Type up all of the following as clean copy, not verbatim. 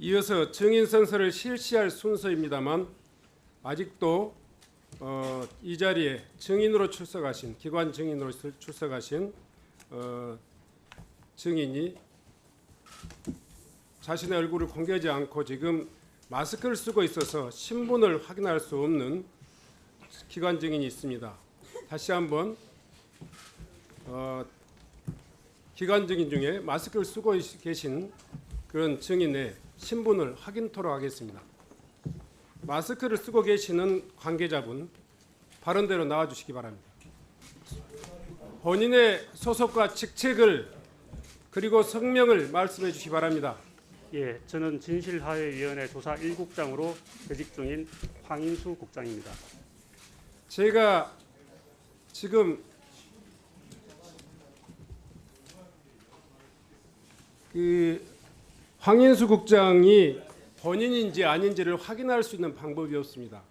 이어서 증인 선서를 실시할 순서입니다만 아직도 이 자리에 증인으로 출석하신 기관 증인으로 출석하신 증인이 자신의 얼굴을 공개하지 않고 지금 마스크를 쓰고 있어서 신분을 확인할 수 없는 기관 증인이 있습니다. 다시 한번 기관 증인 중에 마스크를 쓰고 계신 그런 증인의 신분을 확인토록 하겠습니다. 마스크를 쓰고 계시는 관계자분 발언대로 나와주시기 바랍니다. 본인의 소속과 직책을 그리고 성명을 말씀해 주시기 바랍니다. 예, 저는 진실화해위원회 조사 1국장으로 재직 중인 황인수 국장입니다. 제가 지금 황인수 국장이 본인인지 아닌지를 확인할 수 있는 방법이 없습니다.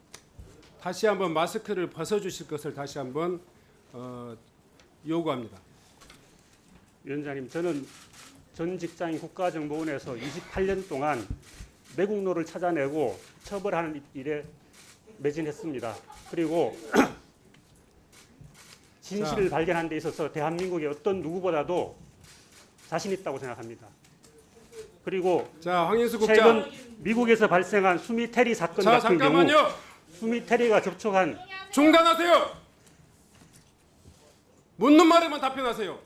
다시 한번 마스크를 벗어주실 것을 다시 한번 요구합니다. 위원장님, 저는 전 직장인 국가정보원에서 28년 동안 매국노를 찾아내고 처벌하는 일에 매진했습니다. 그리고 진실을 발견하는 데 있어서 대한민국의 어떤 누구보다도 자신 있다고 생각합니다. 그리고 자, 황인수 국장. 최근 미국에서 발생한 수미 테리 사건 자, 같은 잠깐만요. 경우 수미 테리가 접촉한 중단하세요. 묻는 말에만 답변하세요.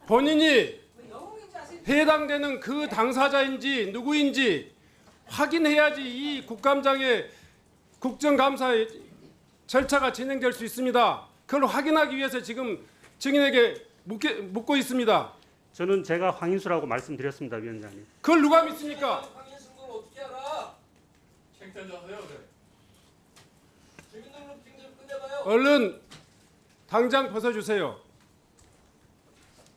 본인이 해당되는 그 당사자인지 누구인지 확인해야지 이 국감장의 국정감사의 절차가 진행될 수 있습니다. 그걸 확인하기 위해서 지금 증인에게 묻고 있습니다. 저는 제가 황인수라고 말씀드렸습니다, 위원장님. 그걸 누가 믿습니까? 황인수는 걸 어떻게 알아? 책자하세요, 증인 등록 증정 끝내봐요. 얼른 당장 벗어주세요.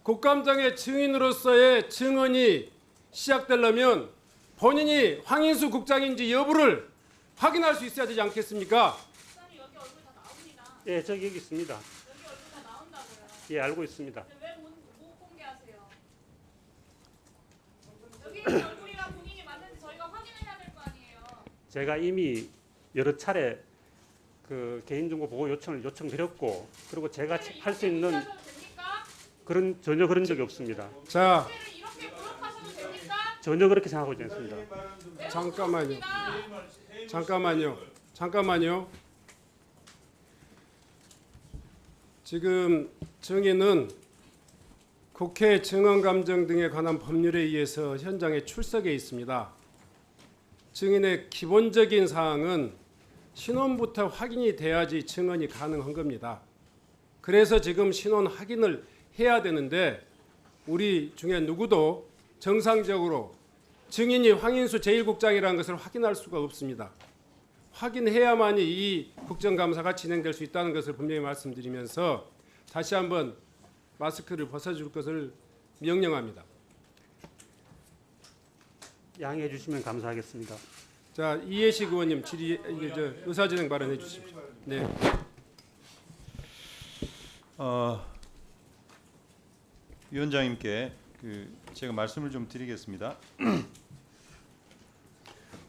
국감장의 증인으로서의 증언이 시작되려면 본인이 황인수 국장인지 여부를 확인할 수 있어야 되지 않겠습니까? 여기 얼굴 다 나옵니다. 예, 저기 여기 있습니다. 여기 얼굴 다 나온다고요. 예, 알고 있습니다. 근데 왜 못 공개하세요? 여기 있는 얼굴이랑 본인이 맞는지 저희가 확인을 해야 될 거 아니에요. 제가 이미 여러 차례 그 개인정보 보호 요청을 요청드렸고, 그리고 제가 할 수 있는 하셔도 됩니까? 전혀 그런 적이 없습니다. 자, 이렇게 무력하셔도 됩니까? 전혀 그렇게 생각하고 있지 않습니다. 잠깐만요. 지금 증인은 국회 증언감정 등에 관한 법률에 의해서 현장에 출석해 있습니다. 증인의 기본적인 사항은 신원부터 확인이 돼야지 증언이 가능한 겁니다. 그래서 지금 신원 확인을 해야 되는데 우리 중에 누구도 정상적으로 증인이 황인수 제1국장이라는 것을 확인할 수가 없습니다. 확인해야만이 이 국정감사가 진행될 수 있다는 것을 분명히 말씀드리면서 다시 한번 마스크를 벗어줄 것을 명령합니다. 양해해 주시면 감사하겠습니다. 자, 이해식 의원님 의사진행 발언해 주십시오. 네. 위원장님께 제가 말씀을 좀 드리겠습니다.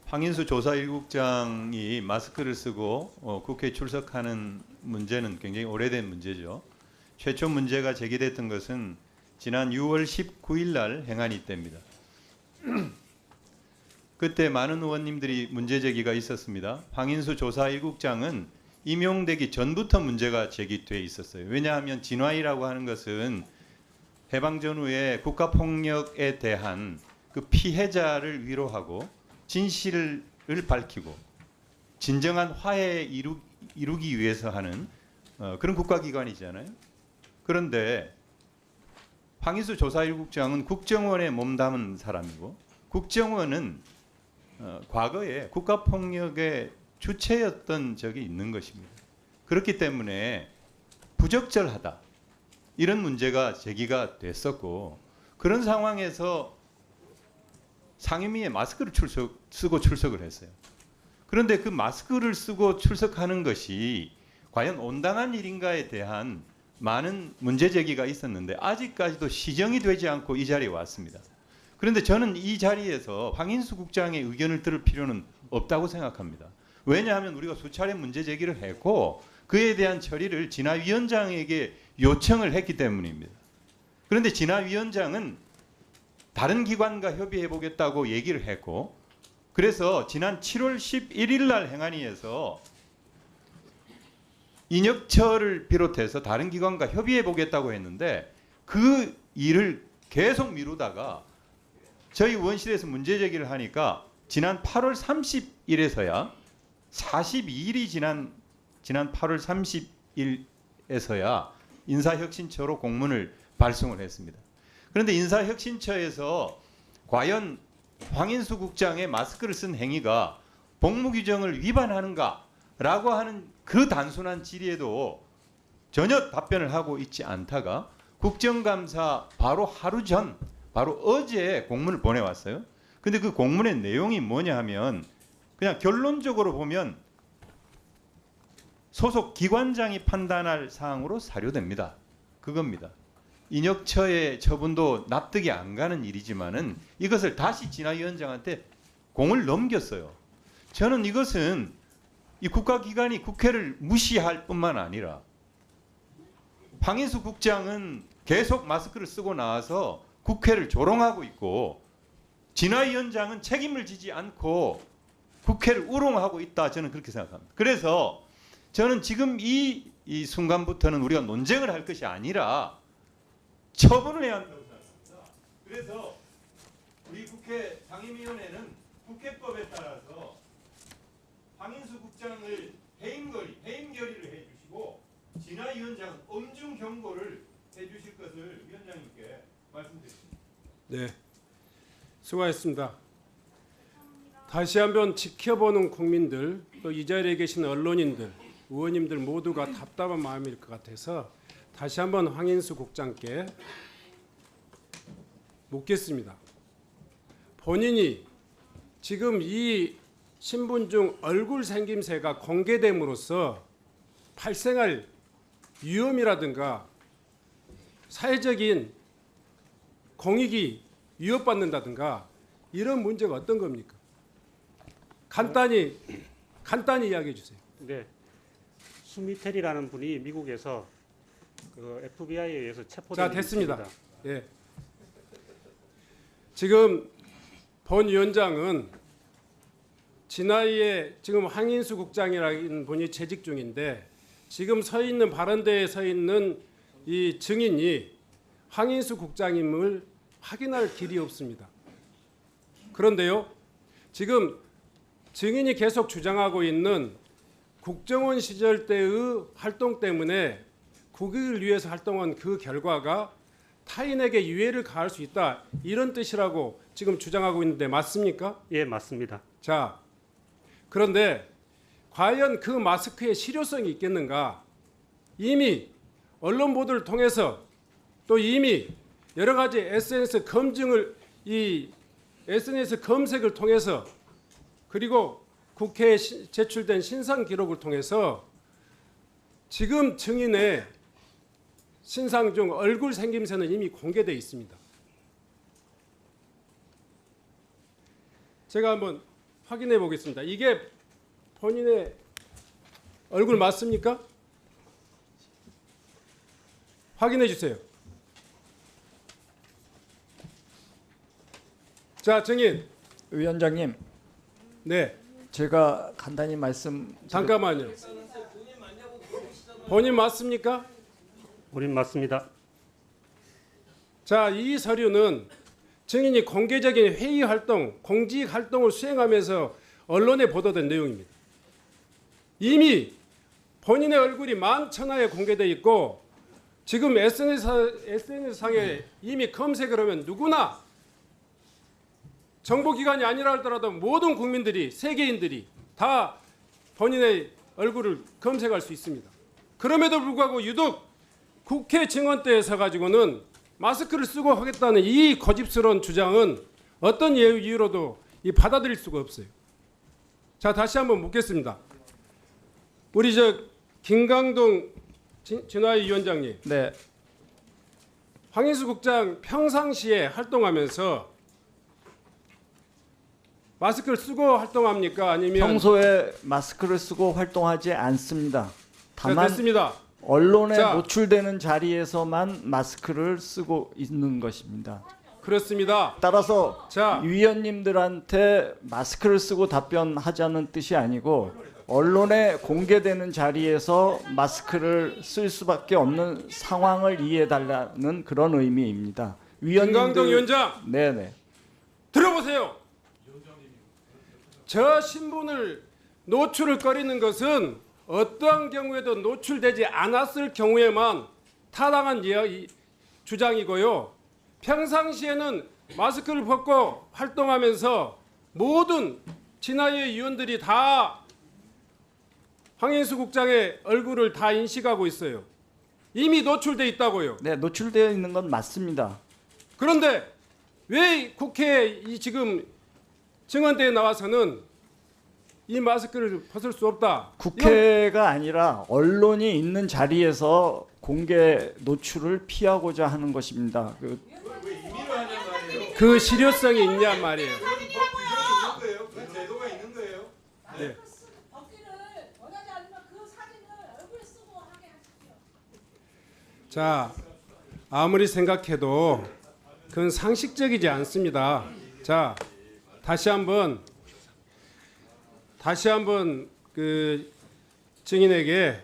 황인수 조사 1국장이 마스크를 쓰고 국회에 출석하는 문제는 굉장히 오래된 문제죠. 최초 문제가 제기됐던 것은 지난 6월 19일 날 행안위 때입니다. 그때 많은 의원님들이 문제 제기가 있었습니다. 황인수 조사 1국장은 임용되기 전부터 문제가 제기돼 있었어요. 왜냐하면 진화위라고 하는 것은 해방 전후에 국가폭력에 대한 그 피해자를 위로하고 진실을 밝히고 진정한 화해 이루기 위해서 하는 그런 국가기관이잖아요. 그런데 황인수 조사 1국장은 국정원에 몸담은 사람이고 국정원은 과거에 국가폭력의 주체였던 적이 있는 것입니다. 그렇기 때문에 부적절하다. 이런 문제가 제기가 됐었고 그런 상황에서 상임위에 마스크를 쓰고 출석을 했어요. 그런데 그 마스크를 쓰고 출석하는 것이 과연 온당한 일인가에 대한 많은 문제 제기가 있었는데 아직까지도 시정이 되지 않고 이 자리에 왔습니다. 그런데 저는 이 자리에서 황인수 국장의 의견을 들을 필요는 없다고 생각합니다. 왜냐하면 우리가 수차례 문제 제기를 했고 그에 대한 처리를 진화위원장에게 요청을 했기 때문입니다. 그런데 진화위원장은 다른 기관과 협의해 보겠다고 얘기를 했고 그래서 지난 7월 11일 날 행안위에서 인혁처를 비롯해서 다른 기관과 협의해 보겠다고 했는데 그 일을 계속 미루다가 저희 의원실에서 문제 제기를 하니까 지난 8월 30일에서야 42일이 지난 8월 30일에서야 인사혁신처로 공문을 발송을 했습니다. 그런데 인사혁신처에서 과연 황인수 국장의 마스크를 쓴 행위가 복무규정을 위반하는가라고 하는 그 단순한 질의에도 전혀 답변을 하고 있지 않다가 국정감사 바로 하루 전, 바로 어제 공문을 보내왔어요. 근데 그 공문의 내용이 뭐냐 하면 그냥 결론적으로 보면 소속 기관장이 판단할 사항으로 사료됩니다. 그겁니다. 인혁처의 처분도 납득이 안 가는 일이지만은 이것을 다시 진화위원장한테 공을 넘겼어요. 저는 이것은 이 국가기관이 국회를 무시할 뿐만 아니라 황인수 국장은 계속 마스크를 쓰고 나와서 국회를 조롱하고 있고 진화위원장은 책임을 지지 않고 국회를 우롱하고 있다. 저는 그렇게 생각합니다. 그래서 저는 지금 이 순간부터는 우리가 논쟁을 할 것이 아니라 처분을 해야 한다고 생각합니다. 그래서 우리 국회 상임위원회는 국회법에 따라서 황인수 국장을 해임 결의를 해주시고 진화위원장은 엄중 경고를 해주실 것을 위원장님께 말씀드립니다. 네, 수고하셨습니다. 다시 한번 지켜보는 국민들 또 이 자리에 계신 언론인들, 의원님들 모두가 답답한 마음일 것 같아서 다시 한번 황인수 국장께 묻겠습니다. 본인이 지금 이 신분 중 얼굴 생김새가 공개됨으로써 발생할 위험이라든가 사회적인 공익이 위협받는다든가 이런 문제가 어떤 겁니까? 간단히 이야기해 주세요. 네, 수미텔이라는 분이 미국에서 그 FBI에 의해서 체포된 자, 됐습니다. 예. 지금 본 위원장은 진화위에 지금 황인수 국장이라는 분이 재직 중인데 지금 서 있는 발언대에 서 있는 이 증인이 황인수 국장임을 확인할 길이 없습니다. 그런데요, 지금 증인이 계속 주장하고 있는 국정원 시절 때의 활동 때문에 국익을 위해서 활동한 그 결과가 타인에게 유해를 가할 수 있다 이런 뜻이라고 지금 주장하고 있는데 맞습니까? 예, 맞습니다. 자, 그런데 과연 그 마스크의 실효성이 있겠는가? 이미 언론 보도를 통해서 또 이미 여러 가지 SNS SNS 검색을 통해서 그리고 국회에 제출된 신상 기록을 통해서 지금 증인의 신상 중 얼굴 생김새는 이미 공개되어 있습니다. 제가 한번 확인해 보겠습니다. 이게 본인의 얼굴 맞습니까? 확인해 주세요. 자, 증인. 위원장님, 네, 제가 간단히 잠깐만요. 본인 맞습니까? 본인 맞습니다. 자, 이 서류는 증인이 공개적인 회의 활동, 공직 활동을 수행하면서 언론에 보도된 내용입니다. 이미 본인의 얼굴이 만천하에 공개되어 있고 지금 SNS상에 이미 검색을 하면 누구나 정보기관이 아니라 하더라도 모든 국민들이, 세계인들이 다 본인의 얼굴을 검색할 수 있습니다. 그럼에도 불구하고 유독 국회 증언대에 서가지고는 마스크를 쓰고 하겠다는 이 고집스러운 주장은 어떤 이유로도 받아들일 수가 없어요. 자, 다시 한번 묻겠습니다. 우리 김강동 진화희 위원장님, 네, 황인수 국장 평상시에 활동하면서 마스크를 쓰고 활동합니까? 아니면 평소에 마스크를 쓰고 활동하지 않습니다. 다만 됐습니다. 언론에 자. 노출되는 자리에서만 마스크를 쓰고 있는 것입니다. 그렇습니다. 따라서 자, 위원님들한테 마스크를 쓰고 답변하자는 뜻이 아니고 언론에 공개되는 자리에서 마스크를 쓸 수밖에 없는 상황을 이해해달라는 그런 의미입니다. 김강동 위원장 네네. 들어보세요. 저 신분을 노출을 꺼리는 것은 어떠한 경우에도 노출되지 않았을 경우에만 타당한 주장이고요. 평상시에는 마스크를 벗고 활동하면서 모든 진화의 위원들이 다 황인수 국장의 얼굴을 다 인식하고 있어요. 이미 노출돼 있다고요. 네, 노출되어 있는 건 맞습니다. 그런데 왜 국회에 지금 증언대에 나와서는 이 마스크를 벗을 수 없다. 국회가 아니라 언론이 있는 자리에서 공개 노출을 피하고자 하는 것입니다. 그 실효성이 있냔 말이에요. 그 제도가 있는 거예요. 네. 벗기를 원하지 않으면 그 사진을 얼굴에 쓰고 하게 하십시오. 자, 아무리 생각해도 그건 상식적이지 않습니다. 자, 다시 한번 그 증인에게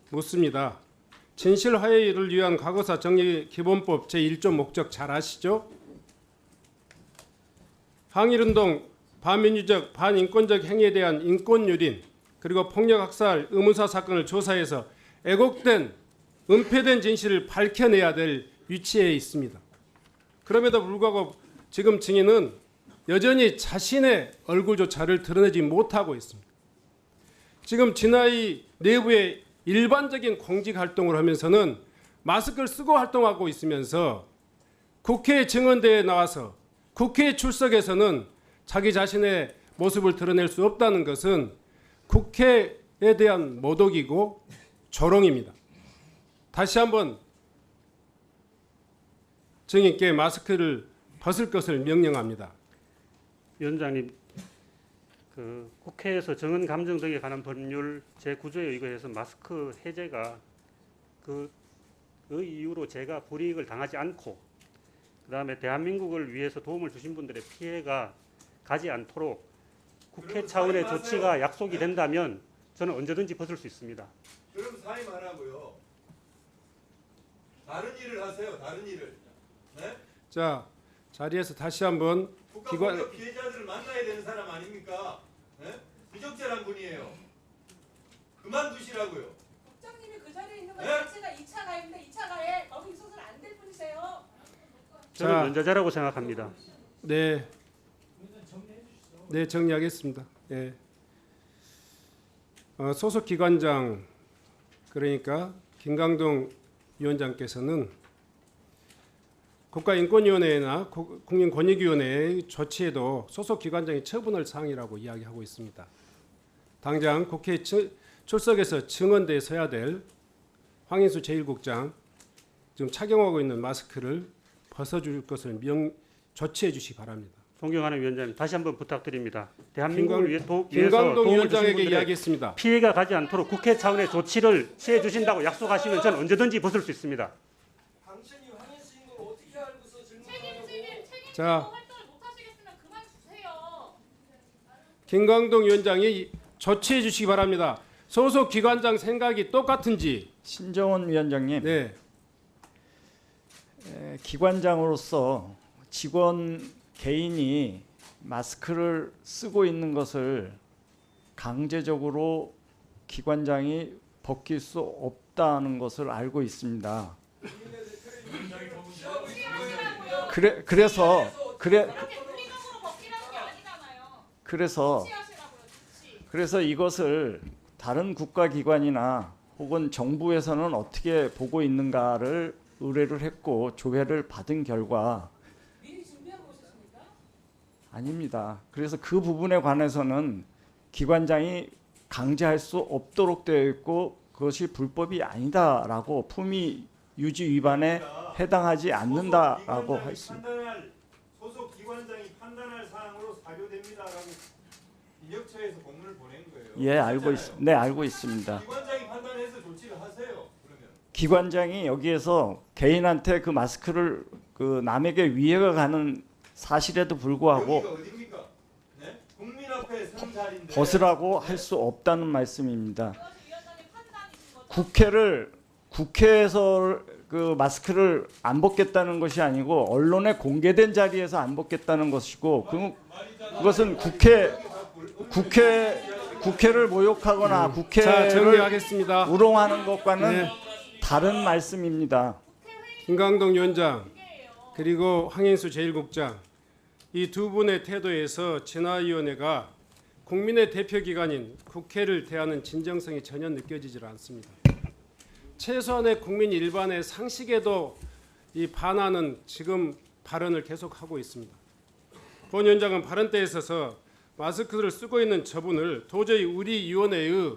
묻습니다. 진실 화해를 위한 과거사 정리 기본법 제1조 목적 잘 아시죠? 항일운동, 반민주적, 반인권적 행위에 대한 인권유린, 그리고 폭력학살, 의문사 사건을 조사해서 애곡된, 은폐된 진실을 밝혀내야 될 위치에 있습니다. 그럼에도 불구하고 지금 증인은 여전히 자신의 얼굴조차를 드러내지 못하고 있습니다. 지금 진화의 내부의 일반적인 공직 활동을 하면서는 마스크를 쓰고 활동하고 있으면서 국회 증언대에 나와서 국회에 출석해서는 자기 자신의 모습을 드러낼 수 없다는 것은 국회에 대한 모독이고 조롱입니다. 다시 한번 증인께 마스크를 벗을 것을 명령합니다. 위원장님, 그 국회에서 정언 감정 등에 관한 법률 제9조에 의거해서 마스크 해제가 그 이유로 제가 불이익을 당하지 않고 그다음에 대한민국을 위해서 도움을 주신 분들의 피해가 가지 않도록 국회 차원의 조치가 약속이 된다면 저는 언제든지 벗을 수 있습니다. 그럼 사임하라고요. 다른 일을 하세요. 다른 일을. 네? 자, 자리에서 다시 한번 국가법적 피해자들을 만나야 되는 사람 아닙니까? 네? 비적절한 분이에요. 그만두시라고요. 국장님이 그 자리에 있는 것 네? 자체가 2차 가해인데 2차 가해 거기 있어서는 안 될 분이세요. 저는 자. 연좌자라고 생각합니다. 네, 정리하겠습니다. 네. 소속 기관장 그러니까 김강동 위원장께서는 국가인권위원회나 국민권익위원회의 조치에도 소속 기관장이 처분할 사항이라고 이야기하고 있습니다. 당장 국회에 출석해서 증언대에 서야 될 황인수 제1국장 지금 착용하고 있는 마스크를 벗어줄 것을 조치해 주시기 바랍니다. 존경하는 위원장님, 다시 한번 부탁드립니다. 대한민국을 위해서 김강동 도움을 주신 위원장에게 분들의 이야기했습니다. 피해가 가지 않도록 국회 차원의 조치를 취해 주신다고 약속하시면 저는 언제든지 벗을 수 있습니다. 당신이 황인수인 걸 어떻게 알고서 질문하냐고. 자. 책임지고 활동을 못 하시겠으면 그만 주세요. 김강동 위원장이 조치해 주시기 바랍니다. 소속 기관장 생각이 똑같은지. 신정원 위원장님, 네, 기관장으로서 직원 개인이 마스크를 쓰고 있는 것을 강제적으로 기관장이 벗길 수 없다는 것을 알고 있습니다. 그래서 그렇게 물리적으로 벗기라는 게 아니잖아요. 조치하시라고요. 그래서 이것을 다른 국가기관이나 혹은 정부에서는 어떻게 보고 있는가를 의뢰를 했고 조회를 받은 결과 미리 준비하고 오셨습니까? 아닙니다. 그래서 그 부분에 관해서는 기관장이 강제할 수 없도록 되어 있고 그것이 불법이 아니다라고 품위 유지 위반에 해당하지 않는다라고 했습니다. 판단할 소속 기관장이 판단할 사항으로 사료됩니다라고 인력처에서 공문을 보낸 거예요. 예, 알고 있습니다. 기관장이 판단해서 조치를 하세요. 그러면 기관장이 여기에서 개인한테 그 마스크를 그 남에게 위해가 가는 사실에도 불구하고 여기가 어디입니까? 네? 국민 앞에 선 자리인데 벗으라고 할 수 없다는 말씀입니다. 그것이 위원장님 판단이신 거죠? 국회에서 그 마스크를 안 벗겠다는 것이 아니고 언론에 공개된 자리에서 안 벗겠다는 것이고 그것은 국회를 모욕하거나 자, 국회를 정리하겠습니다. 우롱하는 것과는 네. 다른 말씀입니다. 김강동 위원장 그리고 황인수 제1국장 이 두 분의 태도에서 진화위원회가 국민의 대표기관인 국회를 대하는 진정성이 전혀 느껴지질 않습니다. 최소한의 국민 일반의 상식에도 이 반하는 지금 발언을 계속하고 있습니다. 본 위원장은 발언 때에 있어서 마스크를 쓰고 있는 저분을 도저히 우리 위원회의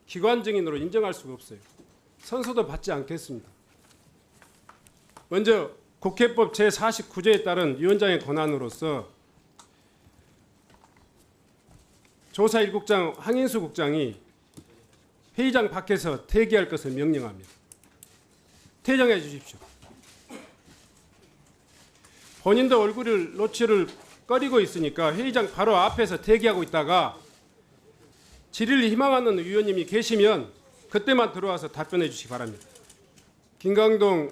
기관 증인으로 인정할 수가 없어요. 선서도 받지 않겠습니다. 먼저 국회법 제49조에 따른 위원장의 권한으로서 조사 1국장 황인수 국장이 회의장 밖에서 대기할 것을 명령합니다. 퇴장해 주십시오. 본인도 얼굴을 노출을 꺼리고 있으니까 회의장 바로 앞에서 대기하고 있다가 질의를 희망하는 위원님이 계시면 그때만 들어와서 답변해 주시기 바랍니다. 김강동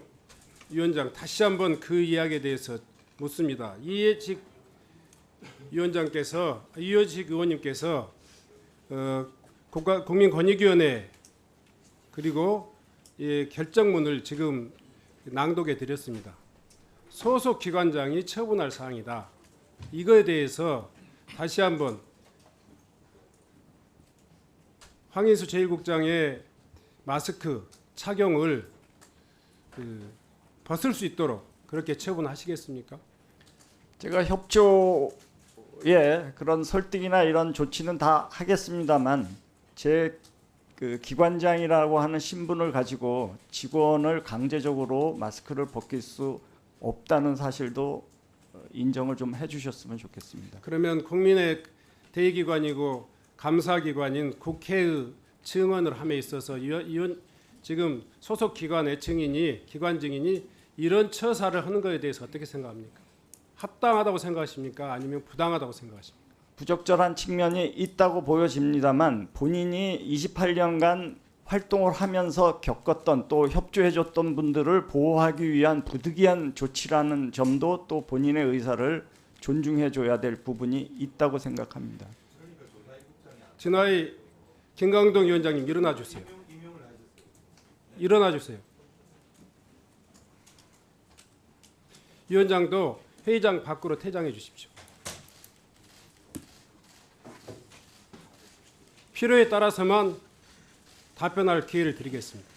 위원장 다시 한번 그 이야기에 대해서 묻습니다. 이해직 의원님께서 국민권익위원회 그리고 결정문을 지금 낭독해 드렸습니다. 소속 기관장이 처분할 사항이다. 이거에 대해서 다시 한번 황인수 제1국장의 마스크 착용을 벗을 수 있도록 그렇게 처분하시겠습니까? 제가 협조에 그런 설득이나 이런 조치는 다 하겠습니다만 제 그 기관장이라고 하는 신분을 가지고 직원을 강제적으로 마스크를 벗길 수 없다는 사실도 인정을 좀 해주셨으면 좋겠습니다. 그러면 국민의 대의기관이고 감사기관인 국회의 증언을 함에 있어서 지금 소속 기관의 기관 증인이 이런 처사를 하는 것에 대해서 어떻게 생각합니까? 합당하다고 생각하십니까? 아니면 부당하다고 생각하십니까? 부적절한 측면이 있다고 보여집니다만 본인이 28년간 활동을 하면서 겪었던 또 협조해줬던 분들을 보호하기 위한 부득이한 조치라는 점도 또 본인의 의사를 존중해줘야 될 부분이 있다고 생각합니다. 진화의 김강동 위원장님 일어나 주세요. 일어나 주세요. 위원장도 회의장 밖으로 퇴장해 주십시오. 필요에 따라서만 답변할 기회를 드리겠습니다.